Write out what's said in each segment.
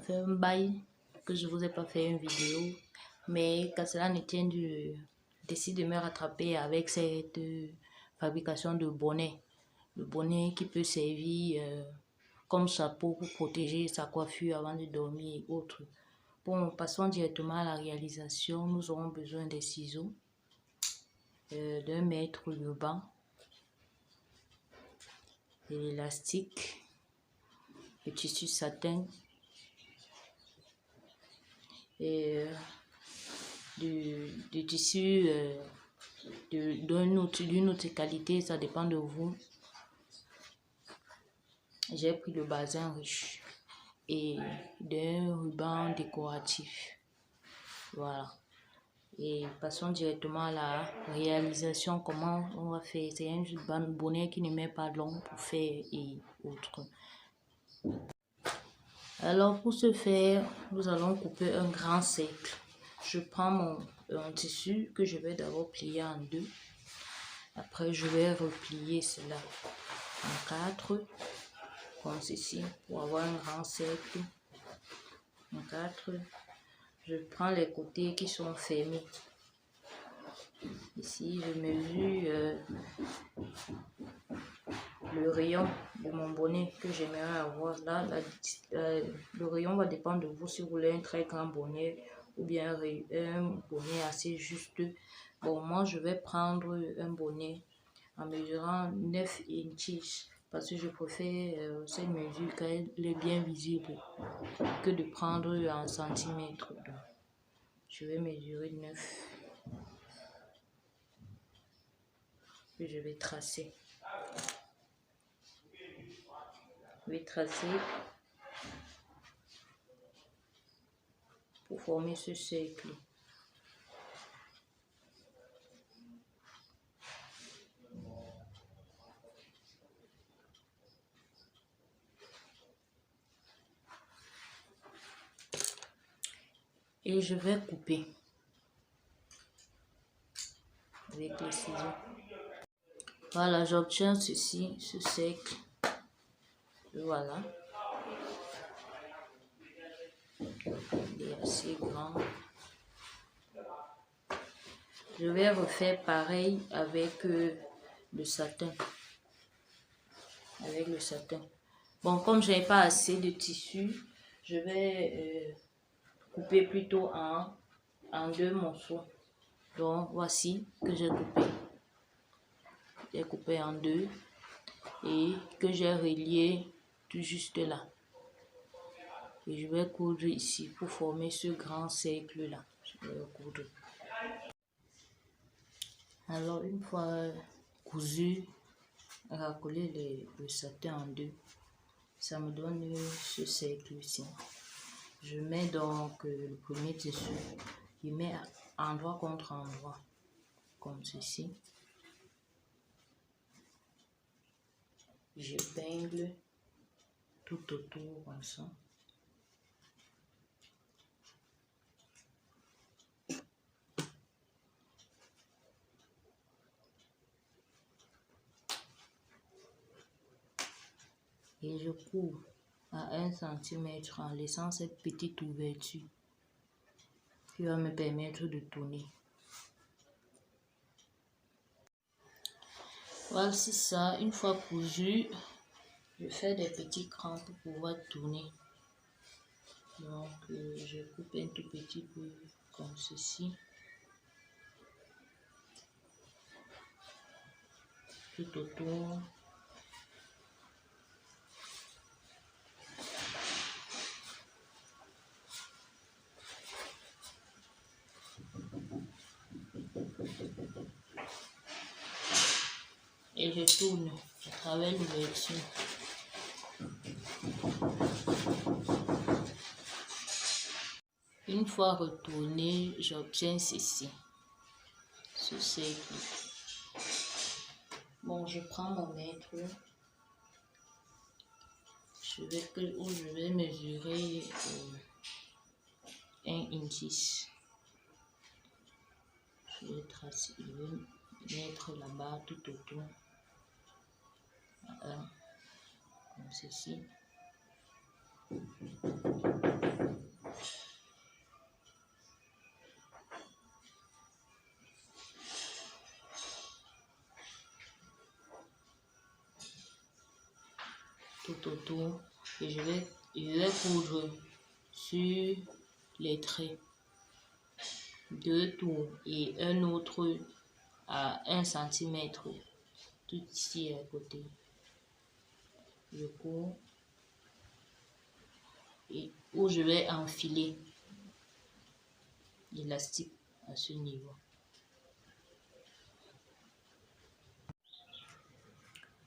fait un bail que je vous ai pas fait une vidéo, mais qu'à cela ne tienne, je décide de me rattraper avec cette fabrication de bonnet. Le bonnet qui peut servir comme chapeau pour protéger sa coiffure avant de dormir et autres. Bon, passons directement à la réalisation. Nous aurons besoin des ciseaux, d'un mètre ruban, de l'élastique, le tissu satin et du tissu d'une autre qualité, ça dépend de vous. J'ai pris le bazin riche et d'un ruban décoratif. Voilà. Et passons directement à la réalisation. Comment on va faire? C'est un bonnet qui ne met pas long pour faire et autres. Alors pour ce faire, nous allons couper un grand cercle. Je prends mon tissu que je vais d'abord plier en deux. Après, je vais replier cela en quatre, comme ceci, pour avoir un grand cercle. En quatre. Je prends les côtés qui sont fermés. Ici, je mesure le rayon de mon bonnet que j'aimerais avoir. Là, le rayon va dépendre de vous si vous voulez un très grand bonnet ou bien un bonnet assez juste. Bon, moi, je vais prendre un bonnet en mesurant 9 inches parce que je préfère cette mesure qu'elle est bien visible que de prendre en centimètres. Donc, je vais mesurer 9 et je vais tracer. Je vais tracer pour former ce cercle. Et je vais couper avec les ciseaux. Voilà, j'obtiens ceci, ce cercle. Voilà. Il est assez grand. Je vais refaire pareil avec le satin. Avec le satin. Bon, comme je n'ai pas assez de tissu, je vais couper plutôt en deux morceaux. Donc, voici que j'ai coupé. J'ai coupé en deux et que j'ai relié tout juste là. Et je vais coudre ici pour former ce grand cercle là. Je vais coudre. Alors, une fois cousu, racoler le satin en deux, ça me donne ce cercle ici. Je mets donc le premier tissu, je mets endroit contre endroit, comme ceci. J'épingle tout autour comme ça. Et je couvre à 1 cm en laissant cette petite ouverture qui va me permettre de tourner. Voici ça, une fois cousu, je fais des petits crans pour pouvoir tourner. Donc je coupe un tout petit peu comme ceci. Tout autour. Et je tourne à travers l'ouverture. Une fois retourné, j'obtiens ceci, ce cercle. Bon, je prends mon mètre, je vais mesurer 1 inch. Je vais tracer, je vais mettre là-bas tout autour. Voilà, comme ceci. tout autour et je vais coudre sur les traits 2 tours et un autre à 1 cm tout ici à côté. Je cours et où je vais enfiler l'élastique à ce niveau.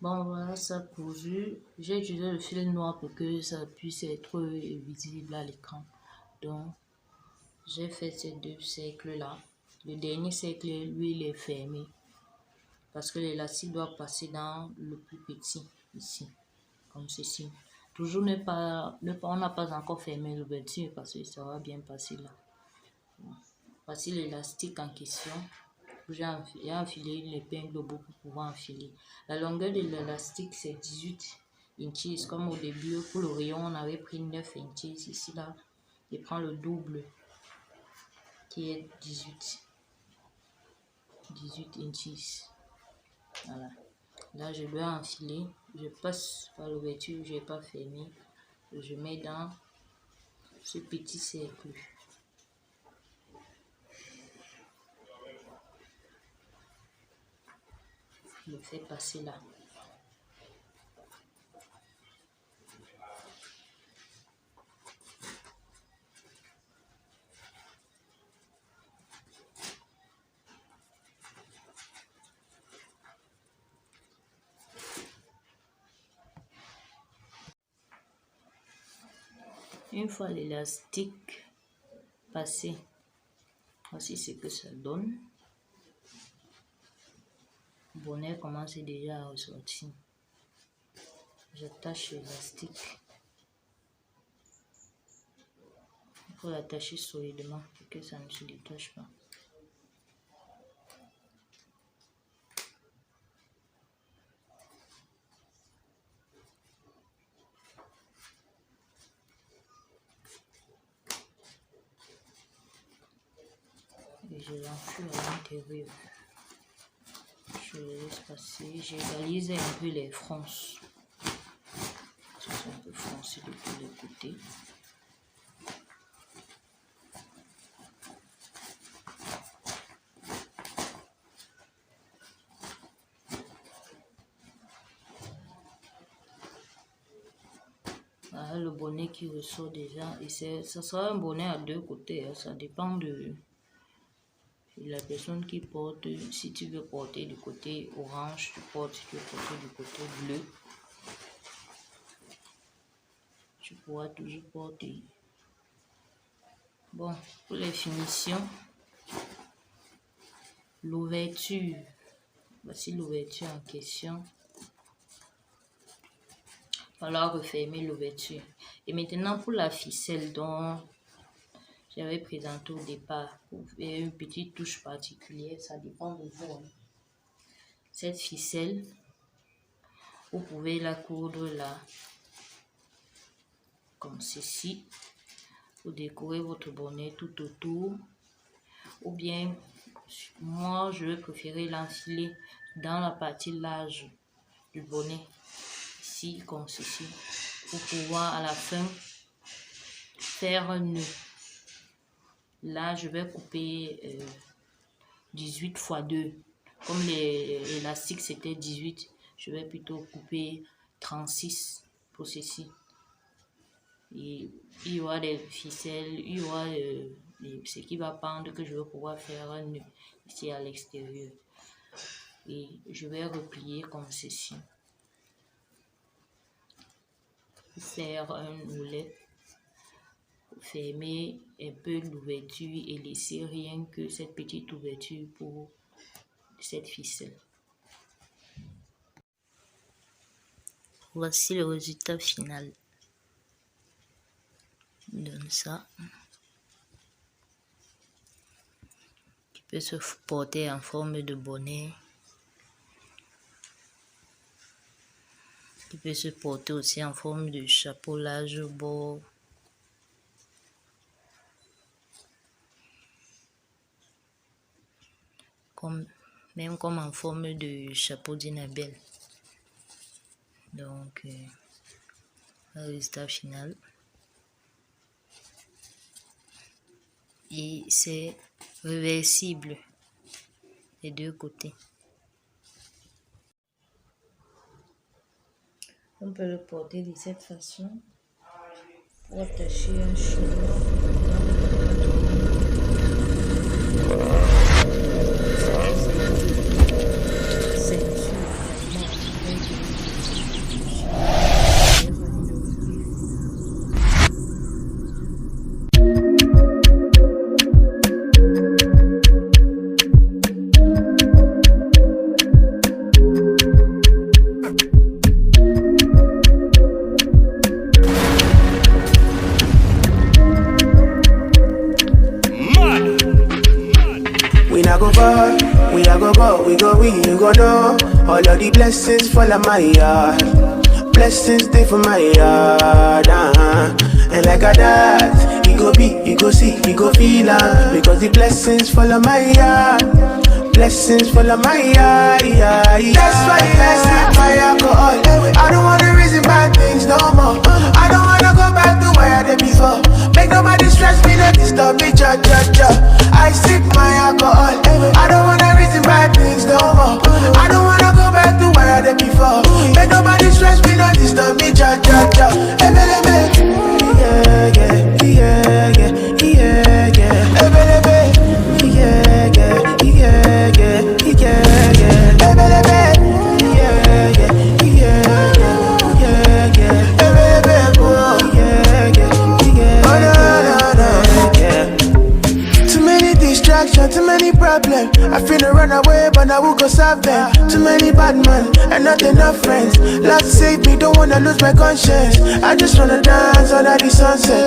Bon, voilà, ça cousu. J'ai utilisé le fil noir pour que ça puisse être visible à l'écran. Donc, j'ai fait ces 2 cercles-là. Le dernier cercle, lui, il est fermé. Parce que l'élastique doit passer dans le plus petit, ici. Comme ceci. Toujours on n'a pas encore fermé l'ouverture parce que ça va bien passer là. Voici l'élastique en question. J'ai enfilé l'épingle au bout pour pouvoir enfiler. La longueur de l'élastique, c'est 18 inches. Comme au début, pour le rayon, on avait pris 9 inches. Ici, là, je prends le double, qui est 18 inches. Voilà. Là, je dois enfiler. Je passe par l'ouverture, je n'ai pas fermé. Je mets dans ce petit cercle. Je le fais passer là. Une fois l'élastique passé, voici ce que ça donne. Le bonnet commence déjà à ressortir. J'attache l'élastique. Il faut l'attacher solidement pour que ça ne se détache pas. Et je l'enfile à l'intérieur. Je le laisse passer. J'égalise un peu les fronces. Ce sont un peu froncés de tous les côtés. Voilà le bonnet qui ressort déjà. Et ça sera un bonnet à 2 côtés. Hein. Ça dépend de la personne qui porte. Si tu veux porter du côté orange, tu portes. Si tu veux porter du côté bleu, tu pourras toujours porter. Bon, pour les finitions, l'ouverture. Voici l'ouverture en question. Alors refermer l'ouverture. Et maintenant pour la ficelle dont j'avais présenté au départ, pour faire une petite touche particulière, ça dépend de vous. Cette ficelle, vous pouvez la coudre là, comme ceci, pour décorer votre bonnet tout autour. Ou bien, moi je vais préférer l'enfiler dans la partie large du bonnet, ici comme ceci, pour pouvoir à la fin faire un nœud. Là je vais couper 18 x 2. Comme l'élastique c'était 18, je vais plutôt couper 36 pour ceci. Et il y aura des ficelles, il y aura ce qui va pendre que je vais pouvoir faire un nœud ici à l'extérieur. Et je vais replier comme ceci. Faire un oulet, fermer un peu l'ouverture et laisser rien que cette petite ouverture pour cette ficelle. Voici le résultat final. Donne ça. Qui peut se porter en forme de bonnet. Qui peut se porter aussi en forme de chapeau large au bord. Même comme en forme de chapeau d'Inabelle. Donc, le résultat final. Et c'est réversible des deux côtés. On peut le porter de cette façon pour attacher un chaînon. You go know all of the blessings fall on my yard. Blessings stay for my yard, and like a that, you go be, you go see, you go feel because the blessings fall on my yard. Blessings fall on my yard, That's why I sip my alcohol. I don't wanna reason bad things no more. I don't wanna go back to where I did before. Make nobody stress me, not disturb me, cha. I sip my alcohol. I don't wanna reason bad things no more. I don't wanna go back to where I did before. Make nobody stress me, not disturb me, cha. Too many problems, I finna run away, but I will go solve them. Too many bad men, and not enough friends. Lord save me, don't wanna lose my conscience. I just wanna dance under the sunset.